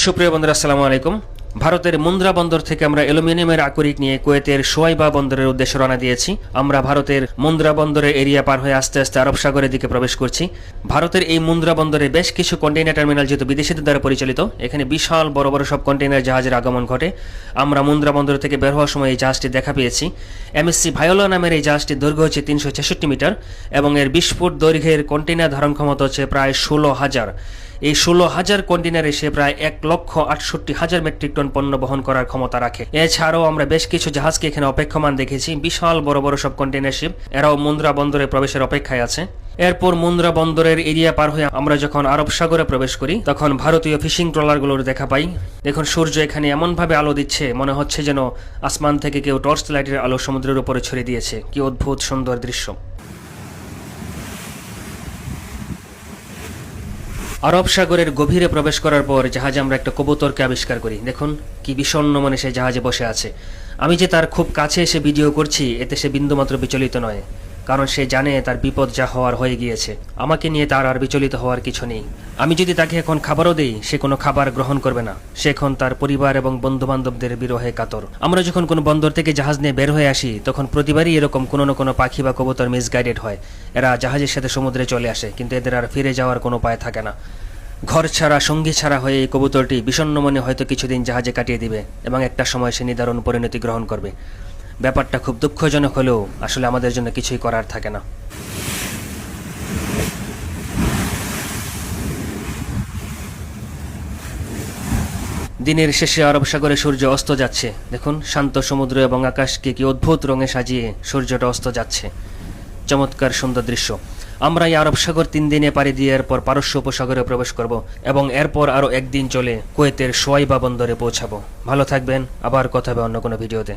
সুপ্রিয় বন্ধুরা, আসসালামু আলাইকুম। ভারতের মুন্দ্রা বন্দর থেকে আমরা অ্যালুমিনিয়ামের আকরিক নিয়ে কুয়েতের সোয়াইবা বন্দরের উদ্দেশ্যে রওনা দিয়েছি। আমরা ভারতের মুন্দ্রা বন্দরের এরিয়া পার হয়ে আস্তে আস্তে আরব সাগরের দিকে প্রবেশ করছি। ভারতের এই মুন্দ্রা বন্দরে বেশ কিছু কন্টেইনার টার্মিনাল যেহেতু বিদেশিদের দ্বারা পরিচালিত, এখানে বিশাল বড় বড় সব কন্টেইনার জাহাজের আগমন ঘটে। আমরা মুন্দ্রা বন্দর থেকে বের হওয়ার সময় এই জাহাজটি দেখা পেয়েছি। এমএসসি ভায়োলা নামের এই জাহাজটির দৈর্ঘ্য হচ্ছে 366 মিটার এবং এর 20 ফুট দৈর্ঘ্যের কন্টেইনার ধারণ ক্ষমতা হচ্ছে প্রায় 16,000। এই 16,000 কন্টেইনারে সে প্রায় 1,68,000 মেট্রিক টন পণ্য বহন করার ক্ষমতা রাখে। এছাড়াও আমরা বেশ কিছু জাহাজকে এখানে অপেক্ষমান দেখেছি, বিশাল বড় বড় সব কন্টেইনার শিপ, এরাও মুন্দ্রা বন্দরে প্রবেশের অপেক্ষায় আছে। এরপর মুন্দ্রা বন্দরের এরিয়া পার হয়ে আমরা যখন আরব সাগরে প্রবেশ করি তখন ভারতীয় ফিশিং ট্রলারগুলোর দেখা পাই। দেখুন, সূর্য এখানে এমনভাবে আলো দিচ্ছে, মনে হচ্ছে যেন আসমান থেকে কেউ টর্চ লাইটের আলো সমুদ্রের উপরে ছড়িয়ে দিয়েছে। কি অদ্ভুত সুন্দর দৃশ্য। আরব সাগরের গভীরে প্রবেশ করার পর জাহাজে আমরা একটা কবুতরকে আবিষ্কার করি। দেখুন কি বিষণ্ণ মনে সে জাহাজে বসে আছে। আমি যে তার খুব কাছে এসে ভিডিও করছি এতে সে বিন্দুমাত্র বিচলিত নয়, কারণ সে জানে তার বিপদ যা হওয়ার হয়ে গিয়েছে। আমাকে নিয়ে তার আর বিচলিত হওয়ার কিছু নেই। আমি যদি তাকে এখন খাবারও দিই সে কোনো খাবার গ্রহণ করবে না। সে এখন তার পরিবার এবং বন্ধু বান্ধবদের বিরহে কাতর। আমরা যখন কোনো বন্দর থেকে জাহাজ নিয়ে বের হয়ে আসি তখন প্রতিবারই এরকম কোনো না কোনো পাখি বা কবুতর মিসগাইডেড হয়। এরা জাহাজের সাথে সমুদ্রে চলে আসে, কিন্তু এদের আর ফিরে যাওয়ার কোনো উপায় থাকে না। ঘর ছাড়া, সঙ্গী ছাড়া হয়ে এই কবুতরটি বিষণ্ণ মনে হয়তো কিছুদিন জাহাজে কাটিয়ে দিবে এবং একটা সময় সে নিদারুণ পরিণতি গ্রহণ করবে। ব্যাপারটা খুব দুঃখজনক হলেও আসলে আমাদের জন্য কিছুই করার থাকে না। দিনের শেষে আরব সাগরে সূর্য অস্ত যাচ্ছে। দেখুন, শান্ত সমুদ্র এবং আকাশকে কি অদ্ভুত রঙে সাজিয়ে সূর্যটা অস্ত যাচ্ছে। চমৎকার সুন্দর দৃশ্য। আমরা এই আরব সাগর 3 দিনে পাড়ি দিয়ে এরপর পারস্য উপসাগরে প্রবেশ করব এবং এরপর আরও একদিন চলে কুয়েতের সোয়াইবা বন্দরে পৌঁছাবো। ভালো থাকবেন, আবার কথা হবে অন্য কোনো ভিডিওতে।